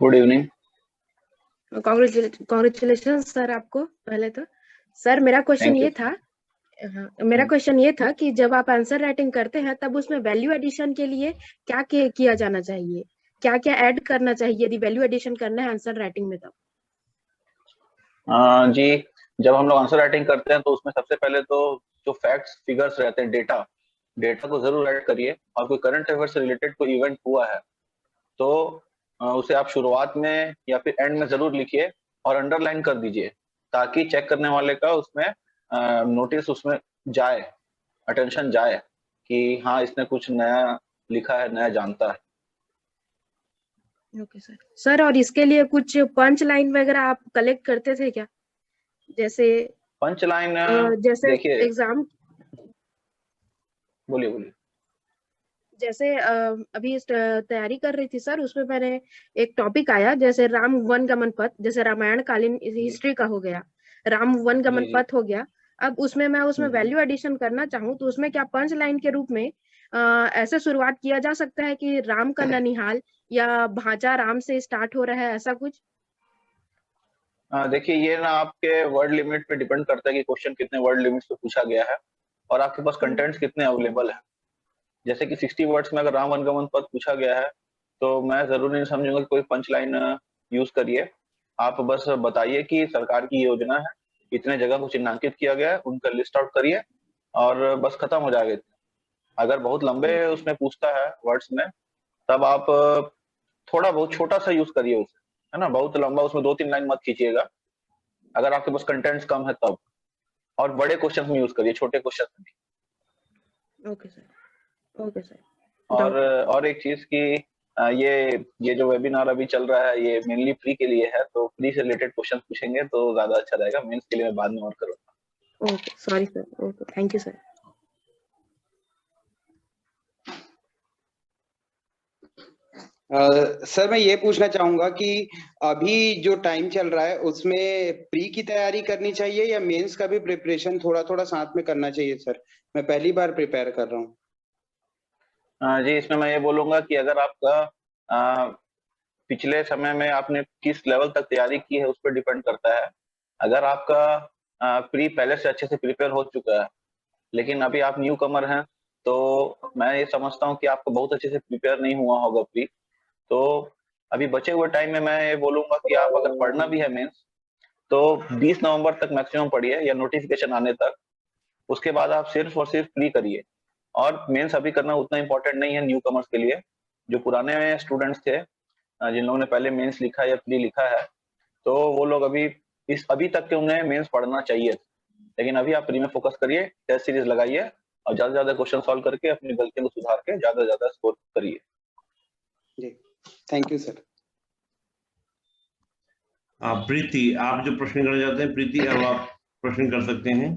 Good evening. Congratulation sir आपको। पहले तो सर मेरा क्वेश्चन थैंक यू। ये था, मेरा क्वेश्चन ये था कि जब आप आंसर राइटिंग करते हैं तब उसमें वैल्यू एडिशन के लिए क्या किया जाना चाहिए, क्या क्या ऐड करना चाहिए यदि वैल्यू एडिशन करना है आंसर राइटिंग में? तब जी, जब हम लोग आंसर राइटिंग करते हैं तो उसमें सबसे पहले तो जो फैक्ट्स फिगर्स रहते हैं, डेटा को जरूर ऐड करिए। और कोई करंट अफेयर से रिलेटेड कोई इवेंट हुआ है तो उसे आप शुरुआत में या फिर एंड में जरूर लिखिए और अंडरलाइन कर दीजिए, ताकि चेक करने वाले का उसमें नोटिस उसमें जाए, अटेंशन जाए कि हाँ इसने कुछ नया लिखा है, नया जानता है। Okay sir. और इसके लिए कुछ पंच लाइन वगैरह आप कलेक्ट करते थे क्या? जैसे पंच लाइन जैसे देखिए, एग्जाम, बोलिए बोलिए। जैसे अभी तैयारी कर रही थी सर, उसमें मैंने एक टॉपिक आया जैसे राम वन गमन पथ, जैसे रामायण कालीन हिस्ट्री का हो गया, राम वन जी गमन जी। पथ हो गया। अब उसमें मैं वैल्यू एडिशन करना चाहूँ तो उसमें क्या पंच लाइन के रूप में ऐसे शुरुआत किया जा सकता है कि राम का ननिहाल या भांचा राम से स्टार्ट हो रहा है, ऐसा कुछ? देखिए, ये ना आपके वर्ड लिमिट पे डिपेंड करता है कि क्वेश्चन कितने वर्ड लिमिट पे पूछा गया है और आपके पास कंटेंट्स कितने अवेलेबल है। जैसे कि 60 वर्ड्स में अगर राम वनगमन पथ पूछा गया है तो मैं जरूर नहीं समझूंगा कि कोई पंच लाइन यूज करिए। आप बस बताइए कि सरकार की योजना है, इतने जगह को चिन्हांकित किया गया है, उनका लिस्ट आउट करिए और बस खत्म हो जाएगा। अगर बहुत लंबे उसमें पूछता है वर्ड्स में, तब आप थोड़ा बहुत छोटा सा यूज करिए उसे, है ना। बहुत लंबा उसमें 2-3 लाइन मत खींचिएगा अगर आपके पास कंटेंट्स कम है तब। और बड़े क्वेश्चन में यूज करिए, छोटे क्वेश्चन में नहीं। Okay sir, okay sir. और एक चीज की ये जो वेबिनार अभी चल रहा है ये मेनली फ्री के लिए है, तो फ्री से रिलेटेड क्वेश्चन पूछेंगे तो ज्यादा अच्छा रहेगा। मेंस के लिए मैं बाद में और करूंगा। Okay, sorry sir. Okay, thank you sir. Sir मैं ये पूछना चाहूंगा कि अभी जो टाइम चल रहा है उसमें प्री की तैयारी करनी चाहिए या मेंस का भी प्रिपरेशन थोड़ा थोड़ा साथ में करना चाहिए? सर मैं पहली बार प्रिपेयर कर रहा हूँ। जी, इसमें मैं ये बोलूंगा कि अगर आपका पिछले समय में आपने किस लेवल तक तैयारी की है उस पर डिपेंड करता है। अगर आपका प्री पहले से अच्छे से प्रिपेयर हो चुका है लेकिन अभी आप न्यू कमर हैं, तो मैं ये समझता हूँ कि आपको बहुत अच्छे से प्रिपेयर नहीं हुआ होगा प्री। तो अभी बचे हुए टाइम में मैं ये बोलूंगा कि आप अगर पढ़ना भी है मेंस तो 20 नवंबर तक मैक्सिमम पढ़िए या नोटिफिकेशन आने तक। उसके बाद आप सिर्फ और सिर्फ प्री करिए। और मेंस अभी करना उतना इंपॉर्टेंट नहीं है न्यू कमर्स के लिए। जो पुराने स्टूडेंट्स थे, जिन लोगों ने पहले मेंस लिखा या प्री लिखा है, तो वो लोग अभी तक के उन्हें मेंस पढ़ना चाहिए। लेकिन अभी आप प्री में फोकस करिए, टेस्ट सीरीज लगाइए और ज्यादा से ज्यादा क्वेश्चन सॉल्व करके अपनी गलतियों को सुधार के ज्यादा से ज्यादा स्कोर करिए। जी, थैंक यू सर। प्रीति, आप जो प्रश्न करना चाहते हैं, प्रीति अब आप प्रश्न कर सकते हैं।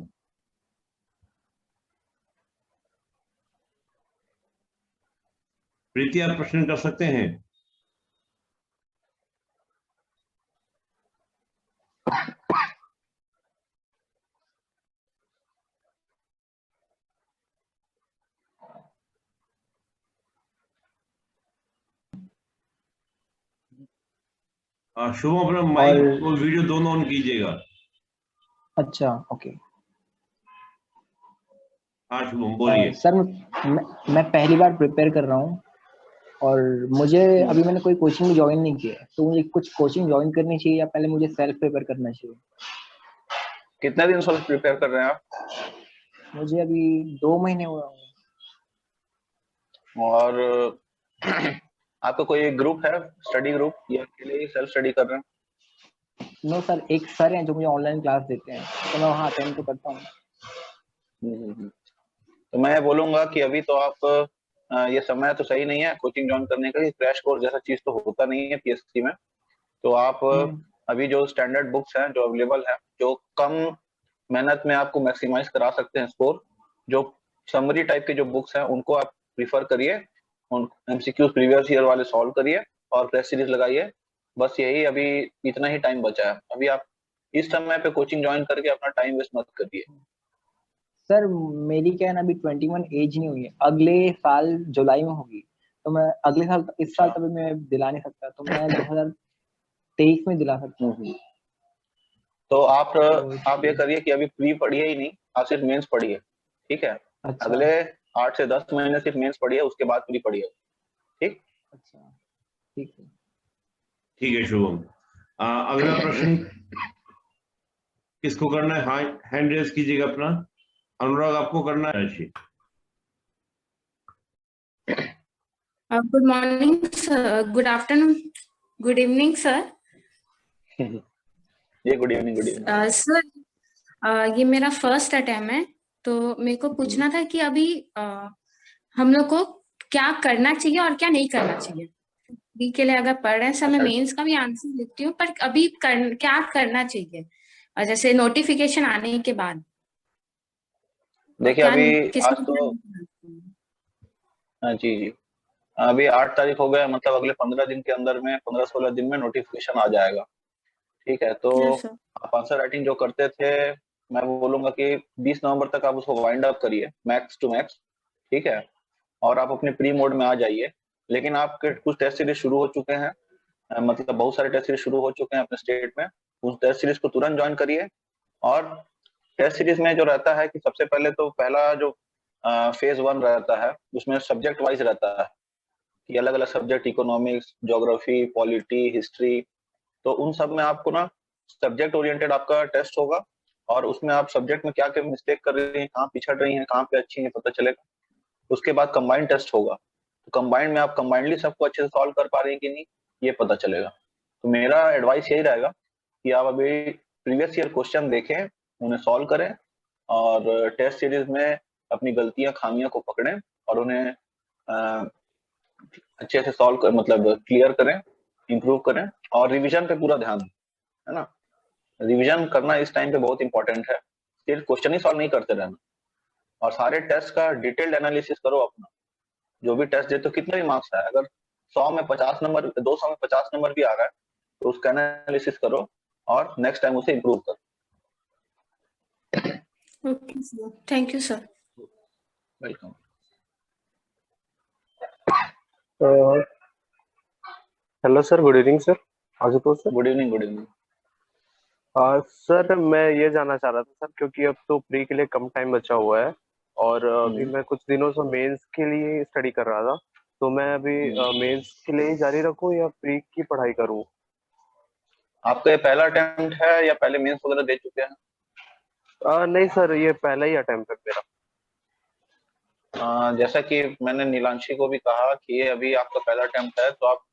प्रीति, आप प्रश्न कर सकते हैं। शुभम, अपना माइक और वीडियो दोनों ऑन कीजिएगा। अच्छा, ओके। हाँ शुभम, बोलिए। सर मैं पहली बार प्रिपेयर कर रहा हूँ और मुझे अभी मैंने कोई कोचिंग ज्वाइन नहीं किया है, तो मुझे कुछ कोचिंग ज्वाइन करनी चाहिए या पहले मुझे सेल्फ प्रिपेयर करना चाहिए? कितने दिन सेल्फ प्रिपेयर कर रहे हैं आप? मुझे अभी 2 महीने हुए होंगे। और आपका कोई ग्रुप है, स्टडी ग्रुप, या अकेले ही सेल्फ स्टडी कर रहे हैं? नो सर, एक सर हैं जो मुझे ऑनलाइन क्लास देते हैं, तो मैं वहाँ अटेंड तो करता हूँ। तो मैं बोलूंगा कि अभी तो आप ये समय तो सही नहीं है कोचिंग ज्वाइन करने का। क्रैश कोर्स जैसा चीज तो होता नहीं है पीएससी में। तो आप अभी जो स्टैंडर्ड बुक्स हैं जो अवेलेबल हैं, जो कम मेहनत में आपको मैक्सिमाइज करा सकते हैं स्कोर, जो समरी टाइप के जो बुक्स हैं उनको आप प्रीफर करिए। उन एमसीक्यूज प्रीवियस ईयर वाले सॉल्व करिए और टेस्ट सीरीज लगाइए। बस यही अभी इतना ही टाइम बचा है। अभी आप इस समय पे कोचिंग ज्वाइन करके अपना टाइम वेस्ट मत करिए। सर मेरी क्या है ना, अभी 21 एज नहीं हुई है, अगले साल जुलाई में होगी, तो मैं अगले साल, इस साल तभी मैं दिला नहीं सकता। तो मैं 23 में दिला सकता हूँ। तो आप ये करिए कि अभी प्री पढ़िए ही नहीं, आप सिर्फ मेंस पढ़िए, ठीक है? अच्छा अगले 8 से 10 महीने सिर्फ मेंस पढ़िए, उसके बाद प्री पढ़िए, ठीक? अच्छा ठीक है। ठीक है शुभम। अगला प्रश्न किसको करना है? हाँ, हैंड रेज कीजिएगा अपना। अनुराग आपको करना है। अच्छी good morning sir, good afternoon, good evening sir. ये गुड इवनिंग। सर ये मेरा फर्स्ट अटेम्प्ट है, तो मेरे को पूछना था कि अभी हम लोग को क्या करना चाहिए और क्या नहीं करना चाहिए। बी के लिए अगर पढ़ रहे हैं सर, मैं अच्छा। मेंस का भी आंसर लिखती हूँ, पर अभी क्या करना चाहिए जैसे नोटिफिकेशन आने के बाद? देखिए क्या अभी किसमें आज तो जी अभी 8 तारीख हो गया, मतलब अगले 15 दिन के अंदर में, 15-16 दिन में नोटिफिकेशन आ जाएगा, ठीक है? तो Yes, sir. आप आंसर राइटिंग जो करते थे, मैं बोलूंगा कि 20 नवंबर तक आप उसको वाइंड अप करिए मैक्स टू मैक्स, ठीक है? और आप अपने प्री मोड में आ जाइए। लेकिन आपके कुछ टेस्ट सीरीज शुरू हो चुके हैं, मतलब बहुत सारे टेस्ट सीरीज शुरू हो चुके हैं अपने स्टेट में, उस टेस्ट सीरीज को तुरंत ज्वाइन करिए। और टेस्ट सीरीज में जो रहता है कि सबसे पहले तो पहला जो फेज 1 रहता है, उसमें सब्जेक्ट वाइज रहता है कि अलग अलग subject, economics, geography, polity, history, तो उन सब में आपको ना सब्जेक्ट ओरिएंटेड आपका टेस्ट होगा, और उसमें आप सब्जेक्ट में क्या क्या मिस्टेक कर रही हैं, कहाँ पिछड़ रही हैं, कहाँ पे अच्छी हैं, पता चलेगा। उसके बाद कंबाइंड टेस्ट होगा, तो कंबाइंड में आप कंबाइंडली सबको अच्छे से सॉल्व कर पा रही हैं कि नहीं, ये पता चलेगा। तो मेरा एडवाइस यही रहेगा कि आप अभी प्रीवियस ईयर क्वेश्चन देखें, उन्हें सॉल्व करें, और टेस्ट सीरीज में अपनी गलतियां, खामियां को पकड़ें और उन्हें अच्छे से सॉल्व कर, मतलब क्लियर करें, इंप्रूव करें, और रिवीजन पे पूरा ध्यान दें, है ना? रिवीजन करना इस टाइम पे बहुत इंपॉर्टेंट है, सिर्फ क्वेश्चन ही सॉल्व नहीं करते रहना। और सारे टेस्ट का डिटेल्ड एनालिसिस करो अपना, जो भी टेस्ट देते हो, कितने भी मार्क्स आए, अगर 100 में 50 नंबर, 200 में 50 नंबर भी आ रहा है, तो उसका एनालिसिस करो और नेक्स्ट टाइम उसे इंप्रूव करो। Okay sir, thank you sir. Welcome. Hello sir, good evening sir, Ashutosh sir. Good evening, good evening. Sir मैं ये जानना चाह रहा था सर, क्योंकि अब तो प्री के लिए कम टाइम बचा हुआ है और अभी मैं कुछ दिनों से मेंस के लिए स्टडी कर रहा था, तो मैं अभी मेंस के लिए ही जारी रखूं या प्री की पढ़ाई करूं? आपका ये पहला अटेम्प्ट है या पहले मेंस वगैरह दे चुके हैं? नहीं सर, ये पहला ही अटेम्प्ट है मेरा। जैसा कि मैंने नीलांशी को भी कहा कि ये अभी आपका पहला अटेम्प्ट है, तो आप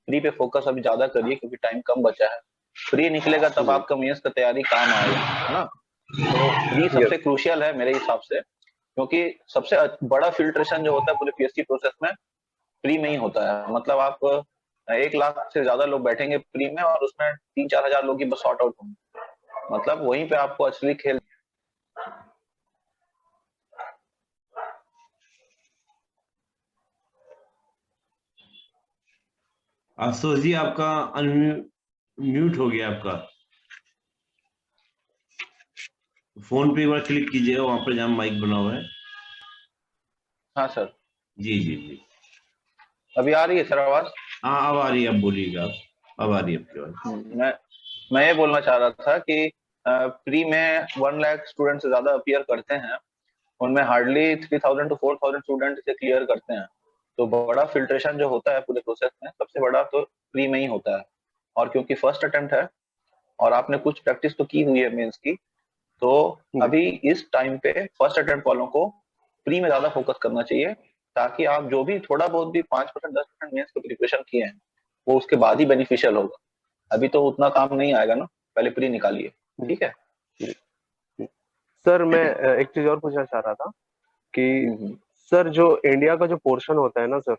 प्री पे फोकस अभी ज्यादा करिए, क्योंकि टाइम कम बचा है। प्री निकलेगा तब आपका मेंस का तैयारी काम आएगा, है ना? तो प्री सबसे क्रूशियल है मेरे हिसाब से, क्योंकि सबसे बड़ा फिल्ट्रेशन जो होता है पूरे पीएससी प्रोसेस में, प्री में ही होता है। मतलब आप 1 लाख से ज्यादा लोग बैठेंगे प्री में, और उसमें 3-4 हजार लोग ही बस सॉर्ट आउट होंगे, मतलब वहीं पे आपको असली खेल। आशुतोष जी आपका अनम्यूट हो गया, आपका फोन पे एक बार क्लिक कीजिएगा, वहां पर जहां माइक बना हुआ है। हाँ सर। जी जी जी, अभी आ रही है सर आवाज? हाँ अब आ रही है, अब बोलिएगा आप, अब आ रही है आपकी आवाज। मैं ये बोलना चाह रहा था कि प्री में 1 लाख स्टूडेंट से ज्यादा अपीयर करते हैं, उनमें हार्डली 3000 to 4000 स्टूडेंट इसे क्लियर करते हैं। तो बड़ा फिल्ट्रेशन जो होता है पूरे प्रोसेस में, सबसे बड़ा तो प्री में ही होता है। और क्योंकि फर्स्ट अटेम्प्ट है और आपने कुछ प्रैक्टिस तो की हुई है मेंस की, तो अभी इस टाइम पे फर्स्ट अटेम्प्ट वालों को प्री में ज्यादा फोकस करना चाहिए, ताकि आप जो भी थोड़ा बहुत भी 5% 10% मेंस की प्रिपरेशन किए हैं, वो उसके बाद ही बेनिफिशियल होगा। अभी तो उतना काम नहीं आएगा ना, पहले प्री निकालिए, ठीक है? सर मैं एक चीज और पूछना चाह रहा था कि सर जो इंडिया का जो पोर्शन होता है ना सर,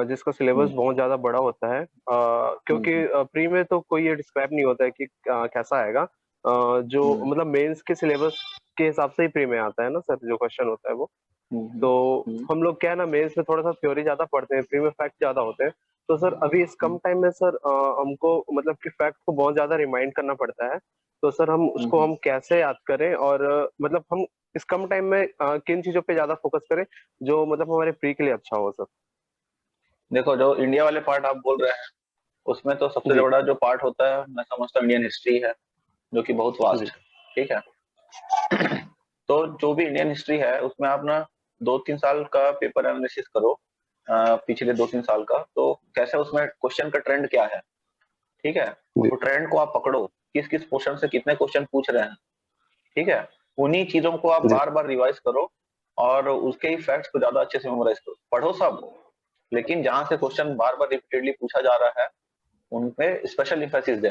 जिसका सिलेबस बहुत ज्यादा बड़ा होता है, क्योंकि प्री में तो कोई ये डिस्क्राइब नहीं होता है कि कैसा आएगा, जो मतलब मेंस के सिलेबस के हिसाब से ही प्री में आता है ना सर, जो क्वेश्चन होता है वो। तो हम लोग क्या है ना, मेंस में थोड़ा सा थ्योरी ज्यादा पढ़ते हैं, प्री में फैक्ट ज्यादा होते हैं। तो सर अभी इस कम टाइम में सर हमको मतलब कि फैक्ट को बहुत ज्यादा रिमाइंड करना पड़ता है, तो सर हम उसको हम कैसे याद करें, और मतलब हम इस कम टाइम में किन चीजों पे ज्यादा फोकस करें जो मतलब हमारे प्री के लिए अच्छा हो सर? देखो, जो इंडिया वाले पार्ट आप बोल रहे हैं, उसमें तो सबसे जी। बड़ा जो पार्ट होता है मैं समझता हूँ इंडियन हिस्ट्री है, जो कि बहुत वास्ट जी। है, ठीक है। तो जो भी इंडियन हिस्ट्री है उसमें आप ना 2-3 साल का पेपर एनालिसिस करो, पिछले 2-3 साल का, तो कैसे उसमें क्वेश्चन का ट्रेंड क्या है, ठीक है। जी। तो ट्रेंड को आप पकड़ो, किस किस पोर्शन से कितने क्वेश्चन पूछ रहे हैं, ठीक है। उन्हीं चीजों को आप जी। बार बार रिवाइज करो और उसके ही फैक्ट्स को ज्यादा अच्छे से मेमोराइज करो, पढ़ो सब, लेकिन जहां से क्वेश्चन बार बार रिपीटेडली पूछा जा रहा है उन पे स्पेशल इंफेसिस दें,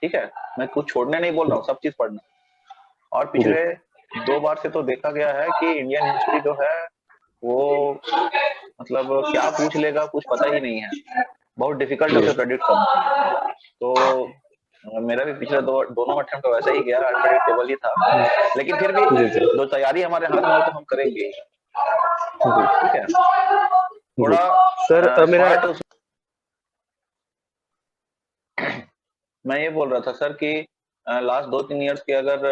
ठीक है। मैं कुछ छोड़ने नहीं बोल रहा हूँ, सब चीज पढ़ना। और जी। पिछले 2 बार से तो देखा गया है कि इंडियन हिस्ट्री जो है वो मतलब क्या पूछ लेगा कुछ पता ही नहीं है, बहुत डिफिकल्ट है उसे प्रेडिक्ट करना। तो मेरा भी पिछले दोनों अटेम्प्ट वैसा ही गया, अनप्रेडिक्टेबल ही था, लेकिन फिर भी जी। जी। जो तैयारी हमारे हाथ में हो तो हम करेंगे ही, जी। ठीक है। जी। थोड़ा सर मेरा स्मार्ट मैं ये बोल रहा था सर कि लास्ट 2-3 इयर्स के अगर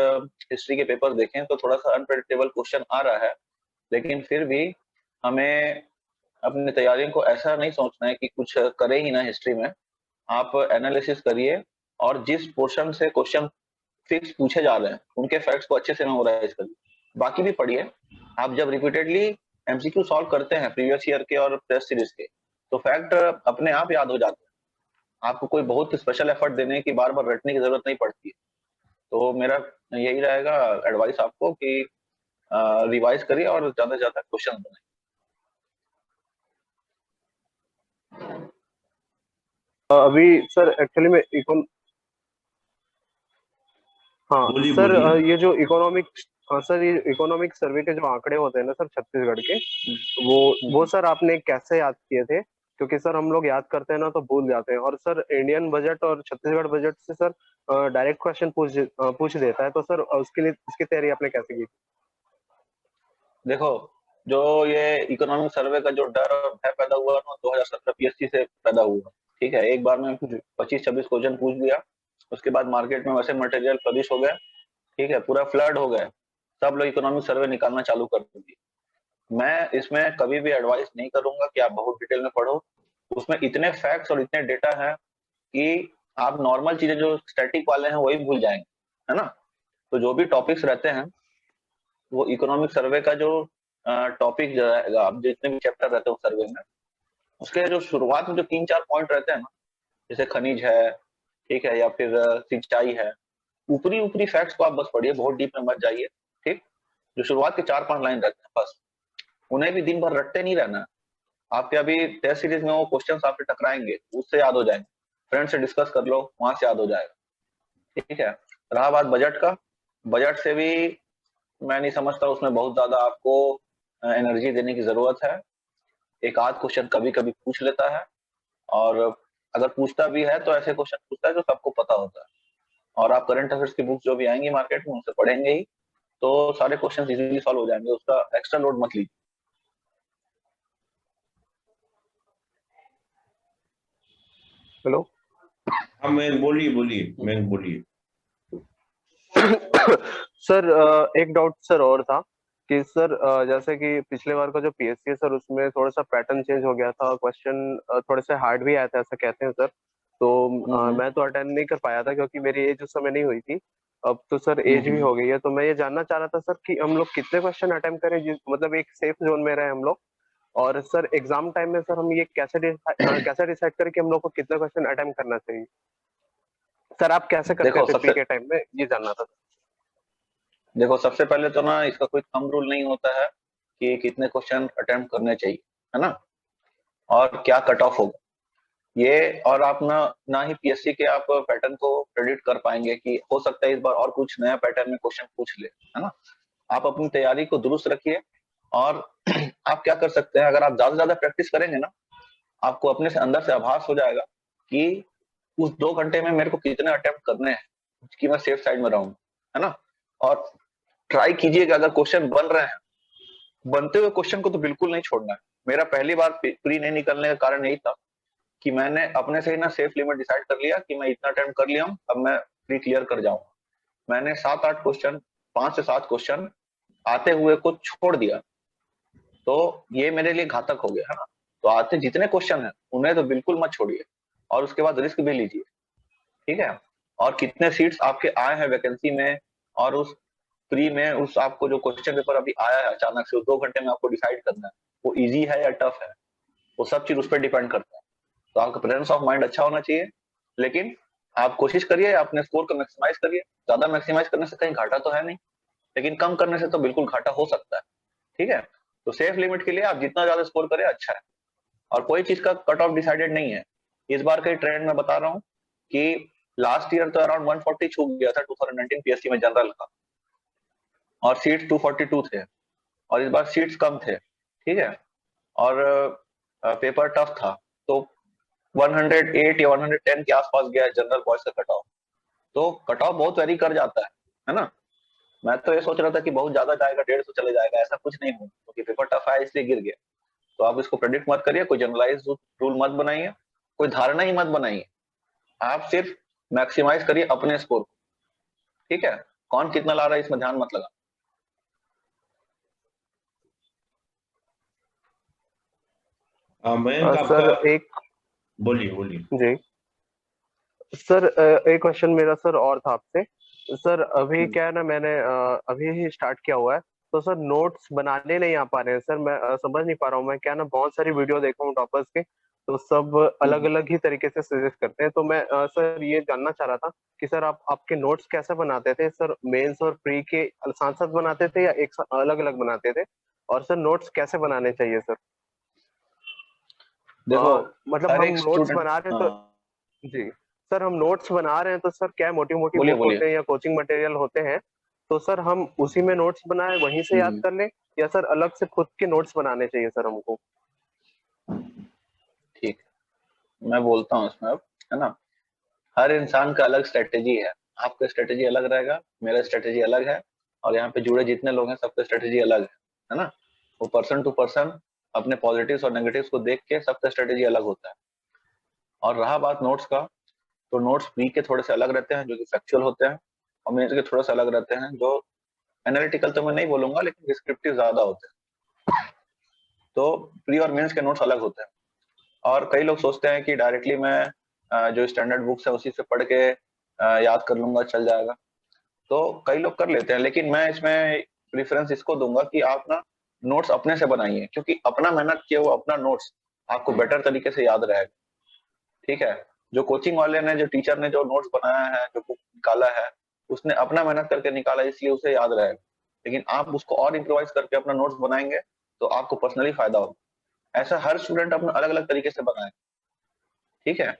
हिस्ट्री के पेपर देखें तो थोड़ा सा अनप्रेडिक्टेबल क्वेश्चन आ रहा है, लेकिन फिर भी हमें अपनी तैयारियों को ऐसा नहीं सोचना है कि कुछ करे ही ना हिस्ट्री में। आप एनालिसिस करिए और जिस पोर्शन से क्वेश्चन फिक्स पूछे जा रहे हैं उनके फैक्ट्स को अच्छे से मेमोराइज करिए, बाकी भी पढ़िए। आप जब रिपीटेडली एमसीक्यू सॉल्व करते हैं प्रीवियस ईयर के और टेस्ट सीरीज के, तो फैक्ट अपने आप याद हो जाते हैं, आपको कोई बहुत स्पेशल एफर्ट देने की बार बार रटने की जरूरत नहीं पड़ती है। तो मेरा यही रहेगा एडवाइस आपको कि रिवाइज करिए और ज्यादा से ज्यादा क्वेश्चन बनाइए। अभी सर एक्चुअली में हाँ बोलिए सर, बोलिए। ये जो इकोनॉमिक, हाँ सर, ये इकोनॉमिक सर्वे के जो आंकड़े होते हैं ना सर छत्तीसगढ़ के, वो सर आपने कैसे याद किए थे? क्योंकि सर हम लोग याद करते हैं ना तो भूल जाते हैं, और सर इंडियन बजट और छत्तीसगढ़ बजट से सर डायरेक्ट क्वेश्चन पूछ देता है, तो सर उसके लिए उसकी तैयारी आपने कैसे की? देखो, जो ये इकोनॉमिक सर्वे का जो डर और भय पैदा हुआ ना 2017 पीएससी से पैदा हुआ, ठीक है। एक बार में 25-26 क्वेश्चन पूछ दिया, उसके बाद मार्केट में वैसे मटेरियल पब्लिश हो गया, ठीक है, पूरा फ्लड हो गया, सब लोग इकोनॉमिक सर्वे निकालना चालू कर दिए। मैं इसमें कभी भी एडवाइस नहीं करूंगा कि आप बहुत डिटेल में पढ़ो, उसमें इतने फैक्ट्स और इतने डेटा है कि आप नॉर्मल चीजें जो स्टैटिक वाले हैं वही भूल जाएंगे, है ना। तो जो भी टॉपिक्स रहते हैं वो इकोनॉमिक सर्वे का जो टॉपिक जो रहेगा, आप जितने भी चैप्टर रहते हैं सर्वे में, उसके जो शुरुआत में जो 3-4 पॉइंट रहते हैं ना, जैसे खनिज है, ठीक है, या फिर सिंचाई है, ऊपरी ऊपरी फैक्ट्स को आप बस पढ़िए, बहुत डीप में मत जाइए, ठीक। जो शुरुआत के 4-5 लाइन रहते हैं बस, उन्हें भी दिन भर रटते नहीं रहना। आपके अभी टेस्ट सीरीज में वो क्वेश्चन आपसे टकराएंगे, उससे याद हो जाएंगे, फ्रेंड से डिस्कस कर लो, वहां से याद हो जाएगा, ठीक है। रहा बात बजट का, बजट से भी मैं नहीं समझता उसमें बहुत ज्यादा आपको एनर्जी देने की जरूरत है। एक आध क्वेश्चन कभी कभी पूछ लेता है, और अगर पूछता भी है तो ऐसे क्वेश्चन पूछता है जो सबको पता होता है, और आप करंट अफेयर्स की बुक्स जो भी आएंगी मार्केट में उनसे पढ़ेंगे ही तो सारे क्वेश्चन इजीली सॉल्व हो जाएंगे, उसका एक्स्ट्रा लोड मत लीजिए। हेलो। हाँ मैं बोलिए। सर एक डाउट सर और था कि सर जैसे कि पिछले बार का जो पीएससी है सर उसमें थोड़ा सा पैटर्न चेंज हो गया था, क्वेश्चन थोड़े से हार्ड भी आया था ऐसा कहते हैं सर। तो मैं तो अटेंड नहीं कर पाया था क्योंकि मेरी एज उस समय नहीं हुई थी। अब तो सर एज भी हो गई है, तो मैं ये जानना चाह रहा था सर कि हम लोग कितने क्वेश्चन अटेम्प्ट करें, मतलब एक सेफ जोन में रहे हम लोग। और सर एग्जाम टाइम में सर हम ये कैसे डिसाइड करें कि हम लोग को कितने क्वेश्चन अटेम्प्ट करना चाहिए? सर आप कैसे करते देखो थे प्री सबसे के टाइम में, ये जानना था। देखो सबसे पहले तो ना इसका कोई थंब रूल नहीं होता है कि कितने क्वेश्चन अटेम्प्ट करने चाहिए, है ना, और क्या कट ऑफ होगा ये। और आप ना ही पीएससी के आप पैटर्न को प्रेडिक्ट कर पाएंगे कि हो सकता है इस बार और कुछ नया पैटर्न में क्वेश्चन पूछ ले, है ना। आप अपनी तैयारी को दुरुस्त रखिए, और आप क्या कर सकते हैं, अगर आप ज्यादा से ज्यादा प्रैक्टिस करेंगे ना, आपको अपने से अंदर से आभास हो जाएगा कि उस 2 घंटे में मेरे को कितने अटेम्प्ट करने हैं कि मैं सेफ साइड में रहूं, है ना। और ट्राई कीजिए कि अगर क्वेश्चन बन रहे हैं, बनते हुए क्वेश्चन को तो बिल्कुल नहीं छोड़ना है। मेरा पहली बार प्री नहीं निकलने का कारण यही था कि मैंने अपने से ही ना सेफ लिमिट डिसाइड कर लिया कि मैं इतना अटेम्प्ट कर लिया हूं, अब मैं प्री क्लियर कर जाऊंगा। मैंने 7-8 क्वेश्चन, 5 से 7 क्वेश्चन आते हुए को छोड़ दिया, तो ये मेरे लिए घातक हो गया, है ना। तो आते जितने क्वेश्चन है उन्हें तो बिल्कुल मत छोड़िए, और उसके बाद रिस्क भी लीजिए, ठीक है। और कितने सीट्स आपके आए हैं वैकेंसी में, और उस प्री में उस आपको जो क्वेश्चन पेपर अभी आया है अचानक से, 2 घंटे में आपको डिसाइड करना है वो इजी है या टफ है, वो सब चीज उस पर डिपेंड करता है। तो आपका प्रेजेंस ऑफ माइंड अच्छा होना चाहिए, लेकिन आप कोशिश करिए अपने स्कोर को मैक्सिमाइज करिए। ज्यादा मैक्सिमाइज करने से कहीं घाटा तो है नहीं, लेकिन कम करने से तो बिल्कुल घाटा हो सकता है, ठीक है। तो सेफ लिमिट के लिए आप जितना ज्यादा स्कोर करें अच्छा है, और कोई चीज का कट ऑफ डिसाइडेड नहीं है। इस बार का ट्रेंड मैं बता रहा हूँ कि लास्ट ईयर तो अराउंड 140 छू गया था 2019 पीएससी में जनरल का, और सीट्स 242 थे, और इस बार सीट्स कम थे, ठीक है, और पेपर टफ था, तो 108 या 110 के आसपास गया जनरल बॉयज का कट ऑफ। तो कट ऑफ बहुत वेरी कर जाता है ना। मैं तो ये सोच रहा था कि बहुत ज्यादा जाएगा, 150 चले जाएगा, ऐसा कुछ नहीं हुआ, क्योंकि पेपर टफ है इसलिए गिर गया। तो आप इसको प्रेडिक्ट मत करिए, कोई जनरलाइज रूल मत बनाइए, कोई धारणा ही मत बनाइए, आप सिर्फ मैक्सिमाइज करिए अपने स्कोर को, ठीक है। कौन कितना ला रहा है इसमें ध्यान मत लगा। मयंक सर आपका, एक, बोलिए बोलिए। जी सर, एक क्वेश्चन मेरा सर और था आपसे। सर अभी क्या है ना, मैंने अभी ही स्टार्ट किया हुआ है, तो सर नोट्स बनाने नहीं आ पा रहे हैं सर। मैं समझ नहीं पा रहा हूँ। मैं क्या ना बहुत सारी वीडियो देखा हूँ टॉपर्स के, तो सब अलग अलग ही तरीके से सजेस्ट करते हैं। तो मैं सर ये जानना चाह रहा था कि सर आप आपके नोट्स कैसे बनाते थे सर? मेंस और प्री के साथ साथ बनाते थे या एक साथ अलग अलग बनाते थे? और सर नोट्स कैसे बनाने चाहिए सर? देखो मतलब हर हम एक नोट्स स्टूडेंट, बना रहे हैं तो, जी सर, हम नोट्स बना रहे हैं तो सर क्या मोटी मोटी बोलिए बुक बोलिए। होते हैं या कोचिंग मटेरियल होते हैं, तो सर हम उसी में नोट्स बनाए वहीं से याद कर लें, या सर अलग से खुद के नोट्स बनाने चाहिए सर हमको? ठीक, मैं बोलता हूँ इसमें अब, है ना। हर इंसान का अलग स्ट्रेटेजी है, आपका स्ट्रेटेजी अलग रहेगा, मेरा स्ट्रेटेजी अलग है, और यहाँ पे जुड़े जितने लोग हैं सबका स्ट्रेटेजी अलग है ना। वो पर्सन टू पर्सन अपने पॉजिटिव्स और नेगेटिव्स को देख के सबका स्ट्रेटेजी अलग होता है। और रहा बात नोट्स का, तो नोट्स प्री के थोड़े से अलग रहते हैं जो कि फैक्चुअल होते हैं, और मेंस के थोड़े से अलग रहते हैं जो एनालिटिकल तो मैं नहीं बोलूंगा, लेकिन डिस्क्रिप्टिव ज्यादा होते हैं। तो प्री और मेंस के नोट्स अलग होते हैं, और कई लोग सोचते हैं कि डायरेक्टली मैं जो स्टैंडर्ड बुक्स है उसी से पढ़ के याद कर लूंगा, चल जाएगा। तो कई लोग कर लेते हैं, लेकिन मैं इसमें प्रेफरेंस इसको दूंगा कि आप ना नोट्स अपने से बनाइए, क्योंकि अपना मेहनत किया हुआ अपना नोट्स आपको बेटर तरीके से याद रहेगा, ठीक है। जो कोचिंग वाले ने, जो टीचर ने जो नोट्स बनाया है, जो बुक निकाला है, उसने अपना मेहनत करके निकाला, इसलिए उसे याद रहेगा। लेकिन आप उसको और इम्प्रोवाइज करके अपना नोट्स बनाएंगे तो आपको पर्सनली फायदा होगा। ऐसा हर स्टूडेंट अपना अलग अलग तरीके से बनाए, ठीक है।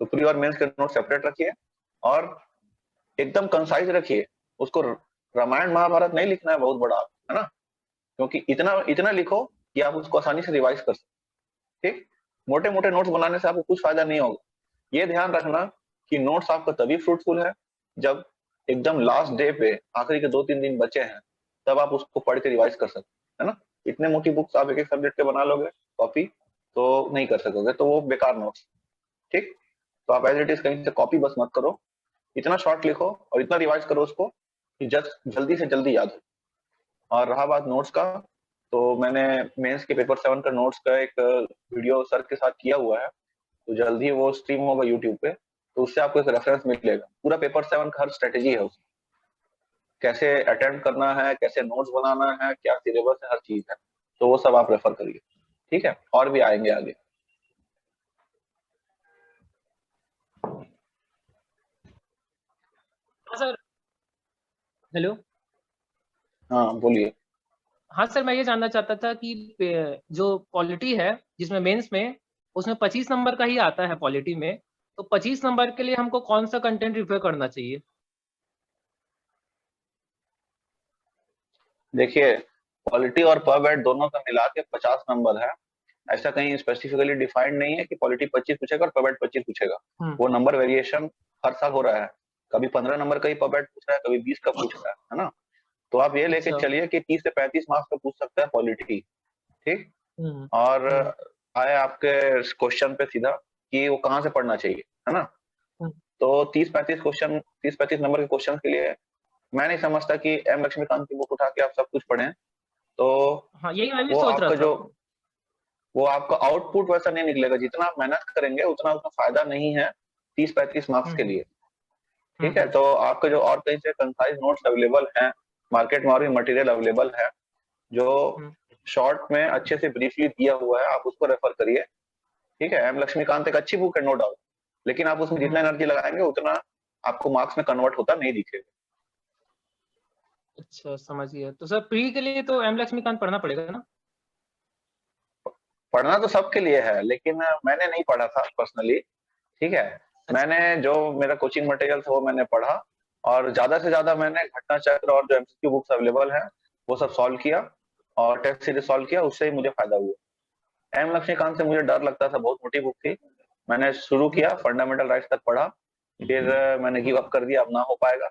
तो प्री और मेंस के नोट सेपरेट रखिए, और एकदम कंसाइज रखिए उसको। रामायण महाभारत नहीं लिखना है बहुत बड़ा, है ना, क्योंकि इतना इतना लिखो कि आप उसको आसानी से रिवाइज कर सकें, ठीक। मोटे मोटे नोट्स बनाने से आपको कुछ फायदा नहीं होगा। ये ध्यान रखना कि नोट्स आपका तभी फ्रूटफुल है जब एकदम लास्ट डे पे, आखिरी के 2-3 दिन बचे हैं, तब आप उसको पढ़ के रिवाइज कर सकते, है ना। इतने मोटी बुक्स आप एक एक सब्जेक्ट के बना लोगे कॉपी, तो नहीं कर सकोगे, तो वो बेकार नोट्स, ठीक। तो आप एज इट इज कहीं से कॉपी बस मत करो, इतना शॉर्ट लिखो और इतना रिवाइज करो उसको कि जल्दी से जल्दी याद हो। और रहा बात नोट्स का, तो मैंने मेंस के पेपर 7 का नोट्स का एक वीडियो सर के साथ किया हुआ है, तो जल्दी वो स्ट्रीम होगा यूट्यूब पे, तो उससे आपको एक रेफरेंस मिलेगा। पूरा पेपर 7 का हर स्ट्रेटेजी है उसमें, कैसे अटेम्प्ट करना है, कैसे नोट्स बनाना है, क्या सिलेबस है, हर चीज है। तो वो सब आप रेफर करिए, ठीक है, और भी आएंगे आगे। Sir hello. हाँ बोलिए। हाँ सर, मैं ये जानना चाहता था कि जो पॉलिटी है जिसमें मेंस में, उसमें 25 नंबर का ही आता है पॉलिटी में, तो 25 नंबर के लिए हमको कौन सा कंटेंट रिफर करना चाहिए? देखिए, पॉलिटी और पब एड दोनों का मिला के 50 नंबर है। ऐसा कहीं स्पेसिफिकली डिफाइंड नहीं है कि पॉलिटी 25 पूछेगा और पब एड 25 पूछेगा। वो नंबर वेरिएशन हर साल हो रहा है, कभी 15 नंबर का ही पब एड पूछ रहा है, कभी 20 का पूछ रहा है ना। तो आप ये लेके चलिए कि 30 से 35 मार्क्स का पूछ सकता है पॉलिटी, ठीक। और आए आपके क्वेश्चन पे सीधा कि वो कहाँ से पढ़ना चाहिए, है ना। तो 30-35 नंबर के क्वेश्चन के लिए मैं नहीं समझता कि एम लक्ष्मीकांत की बुक उठा के आप सब कुछ पढ़ें। तो हाँ, यही मैं भी वो सोच रहा आपका था। जो वो आपका आउटपुट वैसा नहीं निकलेगा, जितना आप मेहनत करेंगे उतना उसका फायदा नहीं है 30-35 मार्क्स के लिए। ठीक है, तो आपके जो और कहीं से कंसाइज नोट्स अवेलेबल हैं मार्केट में, और भी मटेरियल अवेलेबल है जो शॉर्ट में अच्छे से ब्रीफली दिया हुआ है, आप उसको रेफर करिए। ठीक है, एम लक्ष्मीकांत एक अच्छी बुक है, नो डाउट, लेकिन आप उसमें जितना एनर्जी लगाएंगे उतना आपको मार्क्स में कन्वर्ट होता नहीं दिखेगा। अच्छा, समझ गया। तो सर प्री के लिए तो एम लक्ष्मीकांत पढ़ना पड़ेगा ना? पढ़ना तो सबके लिए है, लेकिन मैंने नहीं पढ़ा था पर्सनली। ठीक है, मैंने जो मेरा कोचिंग मटेरियल था वो मैंने पढ़ा, और ज्यादा से ज्यादा मैंने घटना चक्र और जो एमसीक्यू बुक्स अवेलेबल है वो सब सॉल्व किया और टेस्ट सीरीज सॉल्व किया, उससे ही मुझे फायदा हुआ। एम लक्ष्मीकांत से मुझे डर लगता था, बहुत मोटी बुक थी। मैंने शुरू किया, फंडामेंटल राइट्स तक पढ़ा, फिर मैंने गिव अप कर दिया, अब ना हो पाएगा।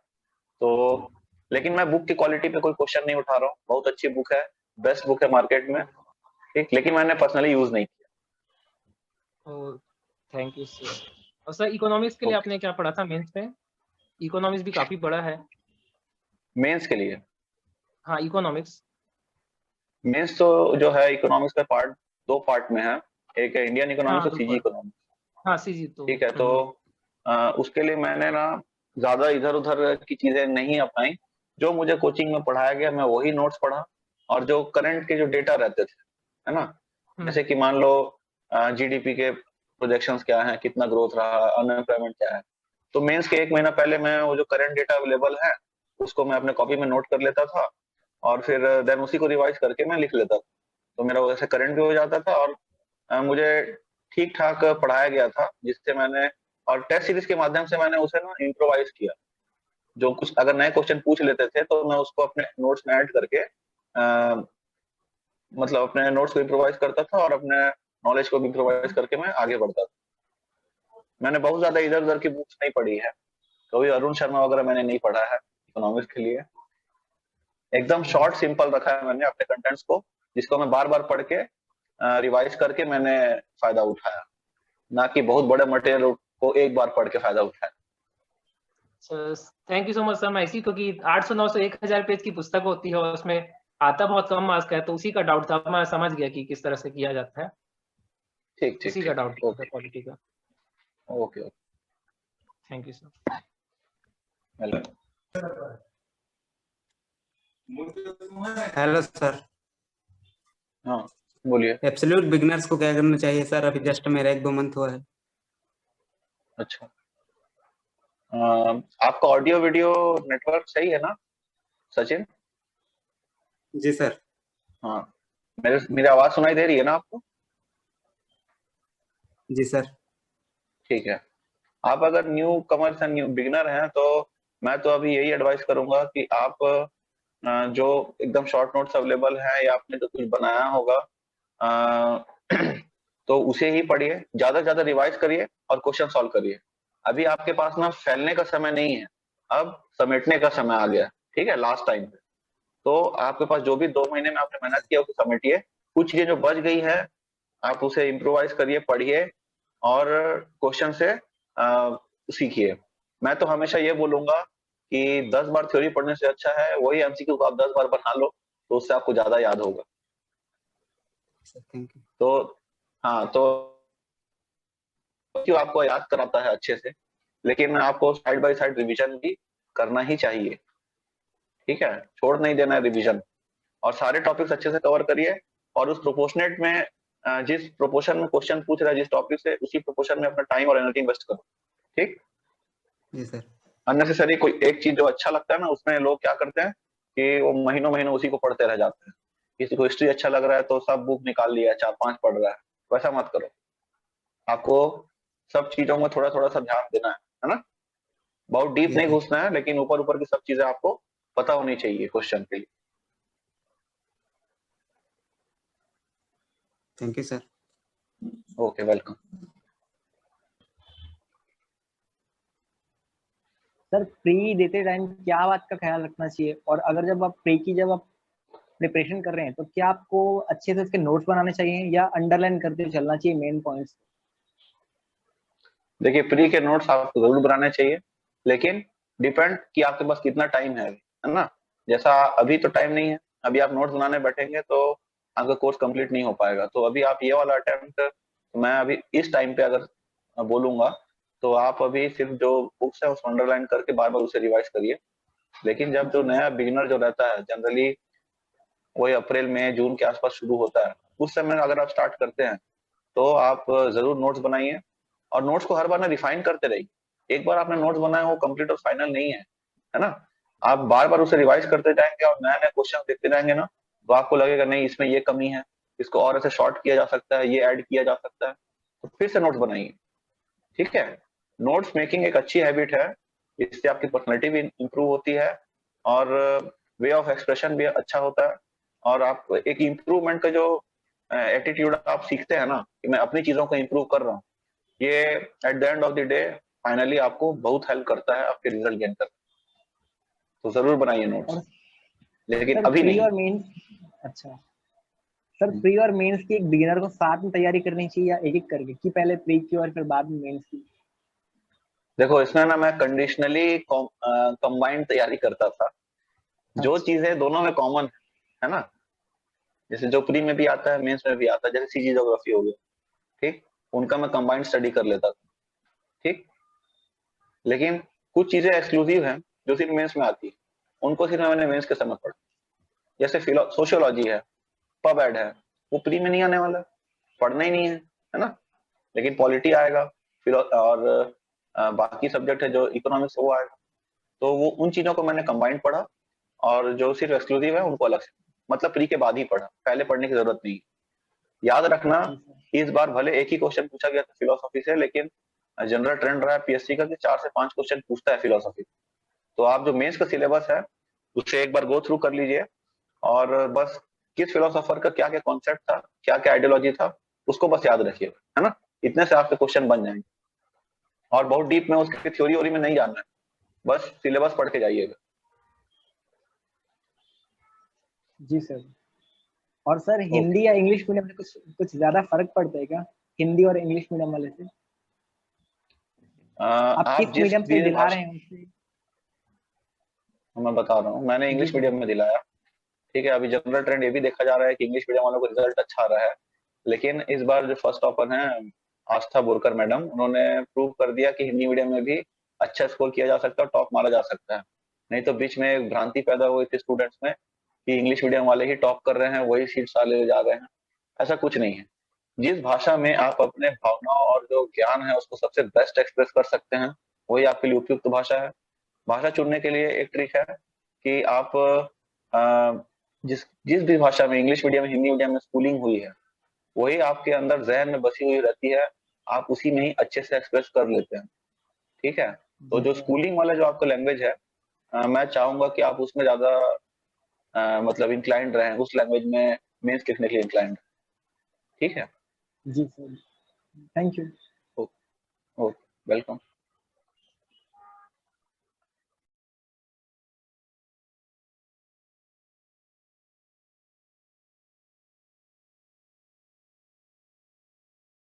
तो लेकिन मैं बुक की क्वालिटी पे कोई क्वेश्चन नहीं उठा रहा हूँ, बहुत अच्छी बुक है, बेस्ट बुक है मार्केट में। ठीक, लेकिन मैंने पर्सनली यूज नहीं किया। Thank you sir. और सर इकोनॉमिक्स के लिए आपने क्या पढ़ा था मेंस में? इकोनॉमिक्स भी काफी बड़ा है। मेंस के लिए? हाँ, इकोनॉमिक्स मेंस तो जो है इकोनॉमिक्स का पार्ट, 2 पार्ट में है, एक है इंडियन इकोनॉमिक्स और सीजी इकोनॉमिक्स। हाँ, सीजी तो ठीक है, तो उसके लिए मैंने ना ज्यादा इधर उधर की चीजें नहीं अपनाई, जो मुझे कोचिंग में पढ़ाया गया मैं वही नोट्स पढ़ा, और जो करंट के जो डेटा रहते थे, है ना, जैसे कि मान लो जीडीपी के प्रोजेक्शंस क्या हैं, कितना ग्रोथ रहा, अनएम्प्लॉयमेंट क्या है, तो मेंस के 1 महीना पहले मैं वो जो करंट डेटा अवेलेबल है उसको मैं अपने कॉपी में नोट कर लेता था, और फिर देन उसी को रिवाइज करके मैं लिख लेता था, तो मेरा वैसे करंट भी हो जाता था, और मुझे ठीक ठाक पढ़ाया गया था, जिससे मैंने, और टेस्ट सीरीज के माध्यम से मैंने उसे ना इम्प्रोवाइज किया। जो कुछ अगर नए क्वेश्चन पूछ लेते थे तो मैं उसको अपने नोट्स में ऐड करके मतलब अपने नोट्स को इम्प्रोवाइज करता था, और अपने नॉलेज को भी इम्प्रोवाइज करके मैं आगे बढ़ता था। मैंने बहुत ज्यादा इधर उधर की बुक्स नहीं पढ़ी है, कभी अरुण शर्मा वगैरह मैंने नहीं पढ़ा है इकोनॉमिक्स के लिए। एकदम शॉर्ट सिंपल रखा है मैंने अपने कंटेंट्स को, जिसको मैं बार बार पढ़ के रिवाइज करके मैंने फायदा उठाया, ना कि बहुत बड़े मटेरियल को एक बार पढ़ के फायदा उठाया। Thank you so much sir. मैं इसी, क्योंकि 800 900 1000 पेज की पुस्तक होती है और उसमें आता बहुत कम मार्क्स का है, तो उसी का डाउट था, मैं समझ गया कि किस तरह से किया जाता है। ठीक ठीक, उसी का डाउट था क्वालिटी का। Okay okay, thank you sir. Hello sir. हाँ बोलिए। एब्सोल्यूट बिगिनर्स को क्या करना चाहिए सर? अभी जस्ट मेरा 1-2 मंथ हुआ है। अच्छा, आपका ऑडियो वीडियो नेटवर्क सही है ना सचिन? जी सर। हाँ, मेरी आवाज सुनाई दे रही है ना आपको? जी सर। ठीक है, आप अगर new commerce and new beginner हैं तो मैं तो अभी यही एडवाइस करूंगा कि आप जो एकदम शॉर्ट नोट्स अवेलेबल है या आपने जो कुछ बनाया होगा तो उसे ही पढ़िए, ज्यादा से ज्यादा रिवाइज करिए और क्वेश्चन सॉल्व करिए। अभी आपके पास ना फैलने का समय नहीं है, अब समेटने का समय आ गया। ठीक है, लास्ट टाइम पे तो आपके पास जो भी 2 महीने में आपने मेहनत किया उसे समेटिए, कुछ चीजें जो बच गई है आप उसे इम्प्रोवाइज करिए, पढ़िए और क्वेश्चन से सीखिए। मैं तो हमेशा ये बोलूंगा कि 10 बार थ्योरी पढ़ने से अच्छा है वही एमसीक्यू को आप 10 बार बना लो, तो उससे आपको ज्यादा याद होगा। तो हाँ, तो क्यों आपको याद कराता है अच्छे से, लेकिन आपको साइड बाय साइड रिवीजन भी करना ही चाहिए। ठीक है, छोड़ नहीं देना है रिवीजन, और सारे टॉपिक्स अच्छे से कवर करिए, और उस प्रोपोर्शनेट में जिस प्रोपोर्शन में क्वेश्चन पूछ रहा है जिस टॉपिक से, उसी प्रोपोर्शन में अपना टाइम और एनर्जी इन्वेस्ट करो। ठीक, जी सर। अननेसेसरी कोई एक चीज जो अच्छा लगता है ना उसमें लोग क्या करते हैं कि वो महीनों महीनों उसी को पढ़ते रह जाते हैं। किसी को हिस्ट्री अच्छा लग रहा है तो सब बुक निकाल लिया, 4-5 पढ़ रहा है, वैसा मत करो। आपको सब चीजों में थोड़ा थोड़ा सा ध्यान देना है ना, बहुत डीप नहीं घुसना है, लेकिन ऊपर ऊपर की सब चीजें आपको पता होनी चाहिए क्वेश्चन के लिए। Thank you sir. Okay, welcome. Sir pre देते टाइम क्या बात का ख्याल रखना चाहिए, और अगर जब आप प्री की जब आप प्रिपरेशन कर रहे हैं तो क्या आपको अच्छे से उसके नोट्स बनाने चाहिए या अंडरलाइन करते चलना चाहिए मेन पॉइंट्स? देखिए, प्री के नोट्स आपको जरूर बनाने चाहिए, लेकिन डिपेंड कि आपके पास कितना टाइम है ना। जैसा अभी तो टाइम नहीं है, अभी आप नोट्स बनाने बैठेंगे तो आपका कोर्स कंप्लीट नहीं हो पाएगा। तो अभी आप ये वाला अटेम्प्ट, मैं अभी इस टाइम पे अगर बोलूंगा तो आप अभी सिर्फ जो बुक्स है उसको अंडरलाइन करके बार बार उसे रिवाइज करिए। लेकिन जब जो नया बिगिनर जो रहता है, जनरली वही अप्रैल मई जून के आसपास शुरू होता है, उस समय अगर आप स्टार्ट करते हैं तो आप जरूर नोट्स बनाइए और नोट्स को हर बार ना रिफाइन करते रहिए। एक बार आपने नोट्स बनाया वो कंप्लीट और फाइनल नहीं है ना। आप बार बार उसे रिवाइज करते जाएंगे और नया नया क्वेश्चन देखते जाएंगे ना, तो आपको लगेगा नहीं इसमें ये कमी है, इसको और ऐसे शॉर्ट किया जा सकता है, ये ऐड किया जा सकता है, तो फिर से नोट्स बनाइए। ठीक है, नोट्स मेकिंग एक अच्छी हैबिट है, इससे आपकी पर्सनैलिटी भी इंप्रूव होती है और वे ऑफ एक्सप्रेशन भी अच्छा होता है, और आप एक इम्प्रूवमेंट का जो एटीट्यूड आप सीखते हैं ना कि मैं अपनी चीजों को इम्प्रूव कर रहा हूँ, ये at the end of the day finally आपको बहुत हेल्प करता है आपके रिजल्ट गेन करने। तो जरूर बनाइए नोट्स, लेकिन सर, अभी प्री नहीं। और मेंस, अच्छा सर, प्री और मेंस की एक बिगिनर को साथ में तैयारी करनी चाहिए या एक एक करके, कि पहले प्री की और फिर बाद में मेंस की? देखो इसमें ना मैं कंडीशनली कंबाइंड तैयारी करता था। जो चीजें दोनों में कॉमन है ना, जैसे जो प्री में भी आता है मेंस में भी आता है, जैसे सीजी ज्योग्राफी हो गया, ठीक, उनका मैं कंबाइंड स्टडी कर लेता था। ठीक, लेकिन कुछ चीजें एक्सक्लूसिव हैं जो सिर्फ मेंस में आती है, उनको सिर्फ मैंने मेंस के समय पढ़ा। जैसे सोशियोलॉजी है, पब एड है, वो प्री में नहीं आने वाला, पढ़ना ही नहीं है ना। लेकिन पॉलिटी आएगा, और बाकी सब्जेक्ट है जो इकोनॉमिक्स वो आएगा। तो वो उन चीजों को मैंने कंबाइंड पढ़ा, और जो सिर्फ एक्सक्लूसिव है उनको अलग से, मतलब प्री के बाद ही पढ़ा, पहले पढ़ने की जरूरत नहीं। याद रखना, इस बार भले एक ही क्वेश्चन पूछा गया था फिलोसॉफी से, लेकिन जनरल ट्रेंड रहा है पीएससी का कि 4 से 5 क्वेश्चन पूछता है फिलोसॉफी। तो आप जो मेंस का सिलेबस है उसे एक बार गो थ्रू कर लीजिए, और बस किस फिलोसोफर का क्या क्या कॉन्सेप्ट था, क्या क्या आइडियोलॉजी था, उसको बस याद रखिए, है ना। इतने से आपके क्वेश्चन बन जाएंगे, और बहुत डीप में उसकी थ्योरी वोरी में नहीं जानना है, बस सिलेबस पढ़ के जाइएगा। जी सर। और सर, हिंदी या इंग्लिश मीडियम में कुछ ज्यादा फर्क पड़ता है क्या, हिंदी और इंग्लिश मीडियम वाले से? आप किस मीडियम से दिला रहे हैं उनसे? मैं बता रहा हूँ, मैंने इंग्लिश मीडियम में दिलाया। ठीक है, अभी जनरल ट्रेंड ये भी देखा जा रहा है कि इंग्लिश मीडियम वालों को रिजल्ट अच्छा आ रहा है, लेकिन इस बार जो फर्स्ट टॉपर हैं आस्था बोरकर मैडम, उन्होंने प्रूव कर दिया कि हिंदी मीडियम में भी अच्छा स्कोर किया जा सकता है, टॉप मारा जा सकता है। नहीं तो बीच में एक भ्रांति पैदा हुई थी स्टूडेंट्स में कि इंग्लिश मीडियम वाले ही टॉप कर रहे हैं, वही सीट साले जा रहे हैं। ऐसा कुछ नहीं है। जिस भाषा में आप अपने भावनाओं और जो ज्ञान है उसको सबसे बेस्ट एक्सप्रेस कर सकते हैं, वही आपके लिए उपयुक्त भाषा है। भाषा चुनने के लिए एक ट्रिक है कि आप जिस जिस भी भाषा में, इंग्लिश मीडियम हिंदी मीडियम में स्कूलिंग हुई है, वही आपके अंदर जहन में बसी हुई रहती है, आप उसी में ही अच्छे से एक्सप्रेस कर लेते हैं। ठीक है, तो जो स्कूलिंग वाला जो आपका लैंग्वेज है, मैं चाहूंगा कि आप उसमें ज्यादा मतलब इंक्लाइंड रहें, उस लैंग्वेज में मेंस लिखने के लिए इंक्लाइंड। ठीक है जी sir, thank you. Okay, welcome.